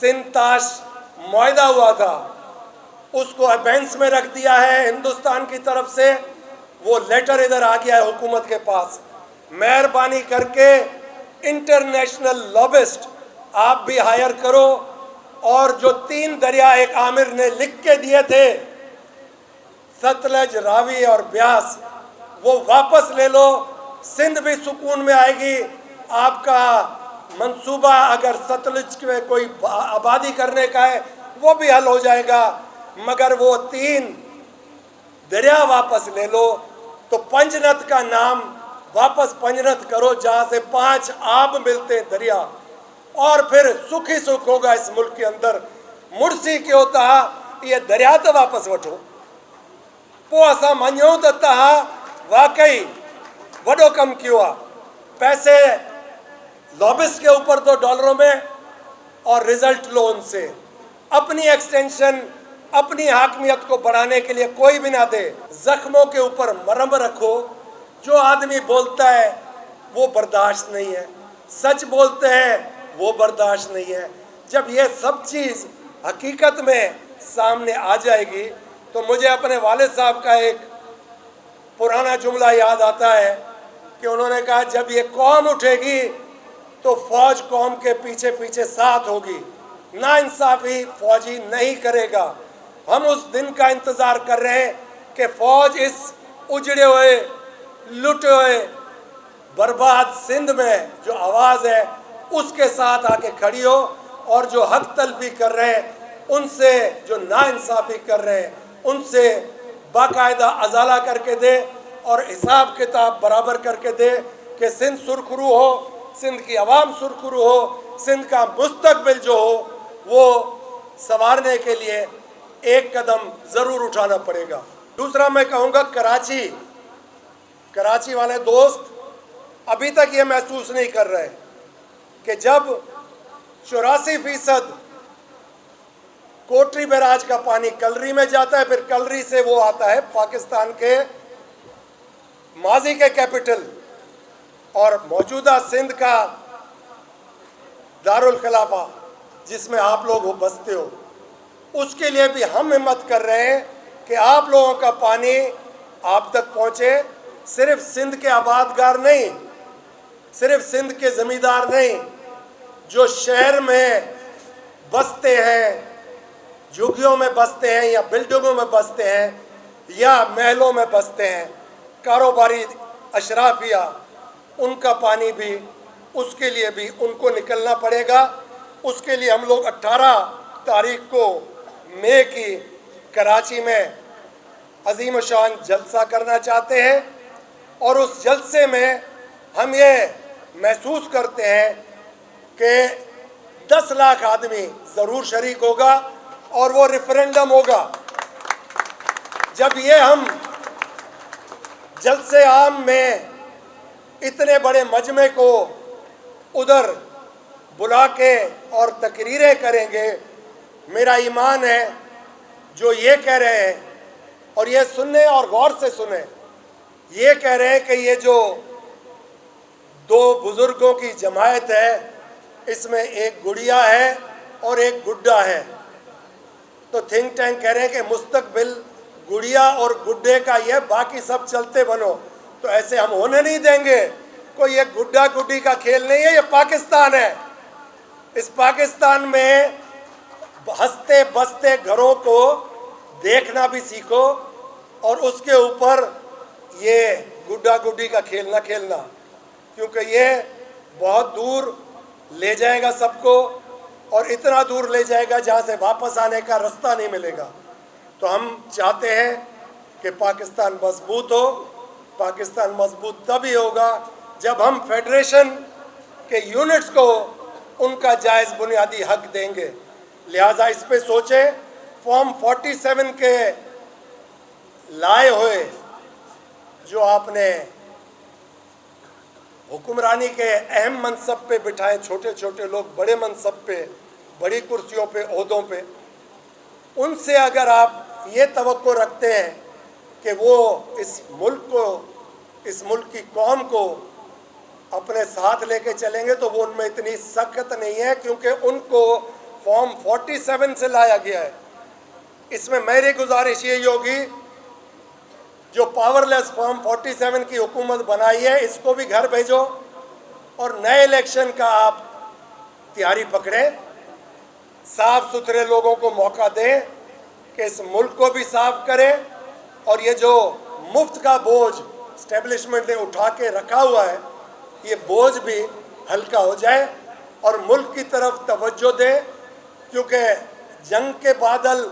سندھ تاش معاہدہ ہوا تھا اس کو ابینس میں رکھ دیا ہے ہندوستان کی طرف سے. وہ لیٹر ادھر آ گیا ہے حکومت کے پاس. مہربانی کر کے انٹرنیشنل لابسٹ آپ بھی ہائر کرو اور جو 3 دریا ایک عامر نے لکھ کے دیے تھے ستلج، راوی اور بیاس، وہ واپس لے لو. سندھ بھی سکون میں آئے گی. آپ کا منصوبہ اگر ستلج میں کوئی آبادی کرنے کا ہے وہ بھی حل ہو جائے گا. مگر وہ 3 دریا واپس لے لو. تو پنجنت کا نام واپس پنجنت کرو جہاں سے 5 آب ملتے ہیں دریا. اور پھر سکھ ہی سکھ ہوگا اس ملک کے اندر. مرسی کیوں ہوتا یہ دریا تو واپس وٹھو. پو اسا منجوں تو واقعی وڈو کم کیوں آ. پیسے لابسٹ کے اوپر دو ڈالروں میں اور رزلٹ لو ان سے. اپنی ایکسٹینشن اپنی حاکمیت کو بڑھانے کے لیے کوئی بھی نہ دے. زخموں کے اوپر مرہم رکھو. جو آدمی بولتا ہے وہ برداشت نہیں ہے، سچ بولتے ہیں وہ برداشت نہیں ہے. جب یہ سب چیز حقیقت میں سامنے آ جائے گی تو مجھے اپنے والد صاحب کا ایک پرانا جملہ یاد آتا ہے کہ انہوں نے کہا جب یہ قوم اٹھے گی تو فوج قوم کے پیچھے پیچھے ساتھ ہوگی. ناانصافی فوجی نہیں کرے گا. ہم اس دن کا انتظار کر رہے ہیں کہ فوج اس اجڑے ہوئے لٹے ہوئے برباد سندھ میں جو آواز ہے اس کے ساتھ آ کے کھڑی ہو اور جو حق تلفی کر رہے ہیں ان سے، جو ناانصافی کر رہے ہیں ان سے باقاعدہ ازالہ کر کے دے اور حساب کتاب برابر کر کے دے کہ سندھ سرخرو ہو، سندھ کی عوام سرخرو ہو، سندھ کا مستقبل جو ہو وہ سنوارنے کے لیے ایک قدم ضرور اٹھانا پڑے گا. دوسرا میں کہوں گا کراچی والے دوست ابھی تک یہ محسوس نہیں کر رہے کہ جب 84% کوٹری بیراج کا پانی کلری میں جاتا ہے، پھر کلری سے وہ آتا ہے پاکستان کے ماضی کے کیپٹل اور موجودہ سندھ کا دارالخلافہ جس میں آپ لوگ بستے ہو. اس کے لیے بھی ہم ہمت کر رہے ہیں کہ آپ لوگوں کا پانی آپ تک پہنچے. صرف سندھ کے آبادگار نہیں، صرف سندھ کے زمیندار نہیں، جو شہر میں بستے ہیں، جھگیوں میں بستے ہیں یا بلڈنگوں میں بستے ہیں یا محلوں میں بستے ہیں، کاروباری اشرافیہ، ان کا پانی بھی، اس کے لیے بھی ان کو نکلنا پڑے گا. اس کے لیے ہم لوگ 18 تاریخ کو مئی کی کراچی میں عظیم الشان جلسہ کرنا چاہتے ہیں اور اس جلسے میں ہم یہ محسوس کرتے ہیں کہ 10 لاکھ آدمی ضرور شریک ہوگا اور وہ ریفرینڈم ہوگا. جب یہ ہم جلسے عام میں اتنے بڑے مجمع کو ادھر بلا کے اور تقریریں کریں گے، میرا ایمان ہے جو یہ کہہ رہے ہیں اور یہ سنیں اور غور سے سنیں، یہ کہہ رہے ہیں کہ یہ جو 2 بزرگوں کی جماعت ہے اس میں ایک گڑیا ہے اور ایک گڈا ہے. تو تھنک ٹینک کہہ رہے ہیں کہ مستقبل گڑیا اور گڈے کا یہ، باقی سب چلتے بنو. تو ایسے ہم ہونے نہیں دیں گے. کوئی یہ گڈا گڈی کا کھیل نہیں ہے، یہ پاکستان ہے. اس پاکستان میں ہنستے بستے گھروں کو دیکھنا بھی سیکھو اور اس کے اوپر یہ گڈا گڈی کا کھیل نہ کھیلنا، کیونکہ یہ بہت دور لے جائے گا سب کو اور اتنا دور لے جائے گا جہاں سے واپس آنے کا رستہ نہیں ملے گا. تو ہم چاہتے ہیں کہ پاکستان مضبوط ہو. پاکستان مضبوط تبھی ہوگا جب ہم فیڈریشن کے یونٹس کو ان کا جائز بنیادی حق دیں گے. لہٰذا اس پہ سوچیں. فارم 47 کے لائے ہوئے جو آپ نے حکمرانی کے اہم منصب پہ بٹھائے، چھوٹے چھوٹے لوگ بڑے منصب پہ، بڑی کرسیوں پہ، عہدوں پہ، ان سے اگر آپ یہ توقع رکھتے ہیں کہ وہ اس ملک کو، اس ملک کی قوم کو اپنے ساتھ لے کے چلیں گے تو وہ ان میں اتنی سخت نہیں ہے، کیونکہ ان کو فارم 47 سے لایا گیا ہے. اس میں میری گزارش یہی ہوگی جو پاور لیس فارم 47 کی حکومت بنائی ہے اس کو بھی گھر بھیجو اور نئے الیکشن کا آپ تیاری پکڑیں, صاف ستھرے لوگوں کو موقع دیں کہ اس ملک کو بھی صاف کریں اور یہ جو مفت کا بوجھ اسٹیبلشمنٹ نے اٹھا کے رکھا ہوا ہے یہ بوجھ بھی ہلکا ہو جائے اور ملک کی طرف توجہ دے, کیونکہ جنگ کے بادل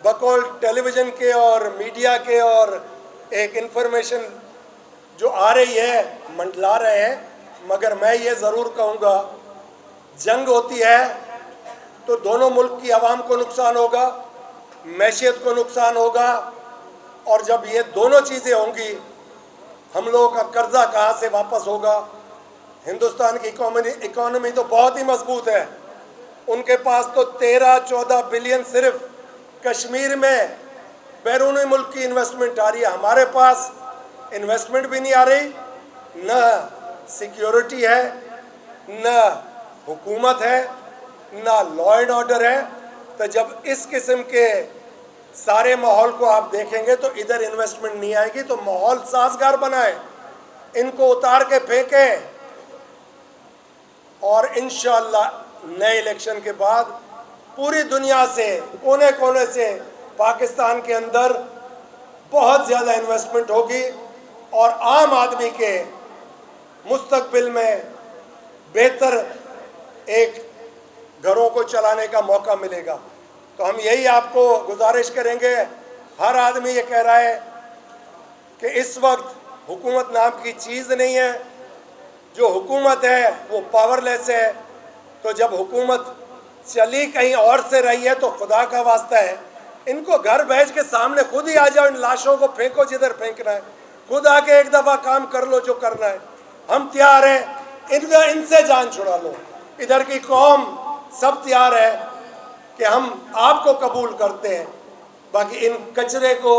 بقول ٹیلی ویژن کے اور میڈیا کے اور ایک انفارمیشن جو آ رہی ہے منڈلا رہے ہیں, مگر میں یہ ضرور کہوں گا جنگ ہوتی ہے تو دونوں ملک کی عوام کو نقصان ہوگا, معیشت کو نقصان ہوگا, اور جب یہ دونوں چیزیں ہوں گی ہم لوگوں کا قرضہ کہاں سے واپس ہوگا. ہندوستان کی اکانومی تو بہت ہی مضبوط ہے, ان کے پاس تو 13-14 بلین صرف کشمیر میں بیرون ملک کی انویسٹمنٹ آ رہی ہے. ہمارے پاس انویسٹمنٹ بھی نہیں آ رہی, نہ سیکیورٹی ہے, نہ حکومت ہے, نہ لا اینڈ آرڈر ہے. تو جب اس قسم کے سارے ماحول کو آپ دیکھیں گے تو ادھر انویسٹمنٹ نہیں آئے گی. تو ماحول سازگار بنائیں, ان کو اتار کے پھینکیں اور انشاءاللہ نئے الیکشن کے بعد پوری دنیا سے کونے کونے سے پاکستان کے اندر بہت زیادہ انویسٹمنٹ ہوگی اور عام آدمی کے مستقبل میں بہتر ایک گھروں کو چلانے کا موقع ملے گا. تو ہم یہی آپ کو گزارش کریں گے, ہر آدمی یہ کہہ رہا ہے کہ اس وقت حکومت نام کی چیز نہیں ہے, جو حکومت ہے وہ پاور لیس ہے. تو جب حکومت چلی کہیں اور سے رہی ہے تو خدا کا واسطہ ہے ان کو گھر بھیج کے سامنے خود ہی آ جاؤ, ان لاشوں کو پھینکو جدھر پھینکنا ہے, خود آ کے ایک دفعہ کام کر لو جو کرنا ہے. ہم تیار ہیں, ان سے جان چھڑا لو. ادھر کی قوم سب تیار ہے کہ ہم آپ کو قبول کرتے ہیں, باقی ان کچرے کو,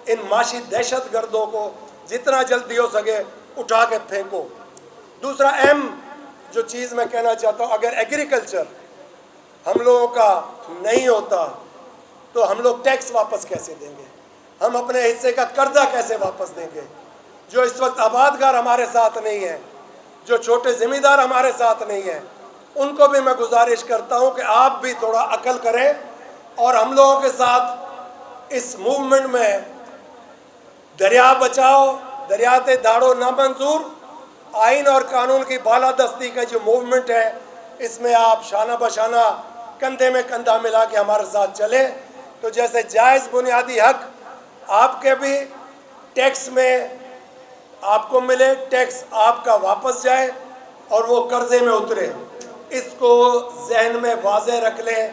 ان معاشی دہشت گردوں کو جتنا جلدی ہو سکے اٹھا کے پھینکو. دوسرا اہم جو چیز میں کہنا چاہتا ہوں, اگر ایگریکلچر ہم لوگوں کا نہیں ہوتا تو ہم لوگ ٹیکس واپس کیسے دیں گے, ہم اپنے حصے کا قرضہ کیسے واپس دیں گے. جو اس وقت آبادگار ہمارے ساتھ نہیں ہیں, جو چھوٹے ذمہ دار ہمارے ساتھ نہیں ہیں, ان کو بھی میں گزارش کرتا ہوں کہ آپ بھی تھوڑا عقل کریں اور ہم لوگوں کے ساتھ اس موومنٹ میں دریا بچاؤ دریاتے داڑو نامنظور آئین اور قانون کی بالادستی کا جو موومنٹ ہے اس میں آپ شانہ بشانہ کندھے میں کندھا ملا کے ہمارے ساتھ چلیں. تو جیسے جائز بنیادی حق آپ کے بھی ٹیکس میں آپ کو ملے, ٹیکس آپ کا واپس جائے اور وہ قرضے میں اترے, اس کو ذہن میں واضح رکھ لیں.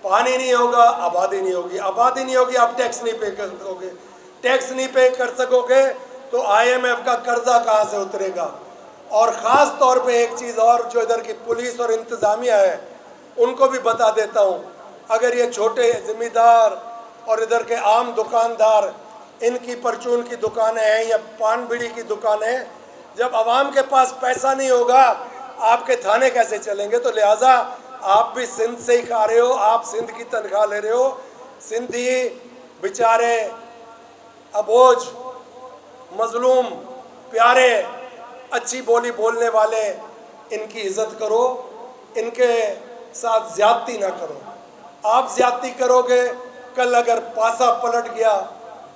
پانی نہیں ہوگا آبادی نہیں ہوگی, آبادی نہیں ہوگی آپ ٹیکس نہیں پے کر سکو گے, ٹیکس نہیں پے کر سکو گے تو IMF کا قرضہ کہاں سے اترے گا. اور خاص طور پہ ایک چیز اور جو ادھر کی پولیس اور انتظامیہ ہے ان کو بھی بتا دیتا ہوں, اگر یہ چھوٹے ذمہ دار اور ادھر کے عام دکاندار ان کی پرچون کی دکانیں ہیں یا پان بیڑی کی دکانیں, جب عوام کے پاس پیسہ نہیں ہوگا آپ کے تھانے کیسے چلیں گے. تو لہٰذا آپ بھی سندھ سے ہی کھا رہے ہو, آپ سندھ کی تنخواہ لے رہے ہو, سندھی بیچارے ابوجھ مظلوم پیارے اچھی بولی بولنے والے, ان کی عزت کرو, ان کے ساتھ زیادتی نہ کرو. آپ زیادتی کرو گے کل اگر پاسا پلٹ گیا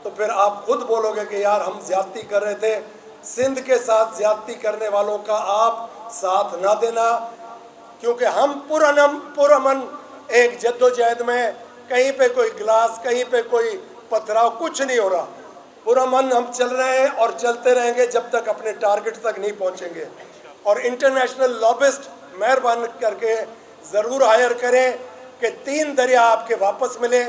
تو پھر آپ خود بولو گے کہ یار ہم زیادتی کر رہے تھے. سندھ کے ساتھ زیادتی کرنے والوں کا آپ ساتھ نہ دینا, کیونکہ ہم پرامن ایک جد و جہد میں کہیں پہ کوئی گلاس کہیں پہ کوئی پتھراؤ کچھ نہیں ہو رہا, پرامن ہم چل رہے ہیں اور چلتے رہیں گے جب تک اپنے ٹارگٹ تک نہیں پہنچیں گے. اور انٹرنیشنل لابسٹ مہربان کر کے ضرور ہائر کریں کہ 3 دریا آپ کے واپس ملے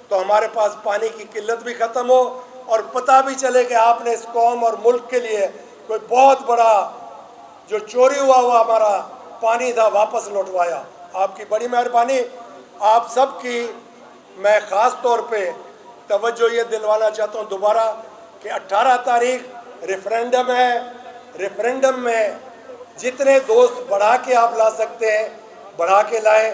تو ہمارے پاس پانی کی قلت بھی ختم ہو اور پتہ بھی چلے کہ آپ نے اس قوم اور ملک کے لیے کوئی بہت بڑا جو چوری ہوا ہمارا پانی تھا واپس لوٹوایا. آپ کی بڑی مہربانی. آپ سب کی میں خاص طور پہ توجہ یہ دلوانا چاہتا ہوں دوبارہ کہ 18 تاریخ ریفرینڈم ہے. ریفرینڈم میں جتنے دوست بڑھا کے آپ لا سکتے ہیں بڑھا کے لائیں.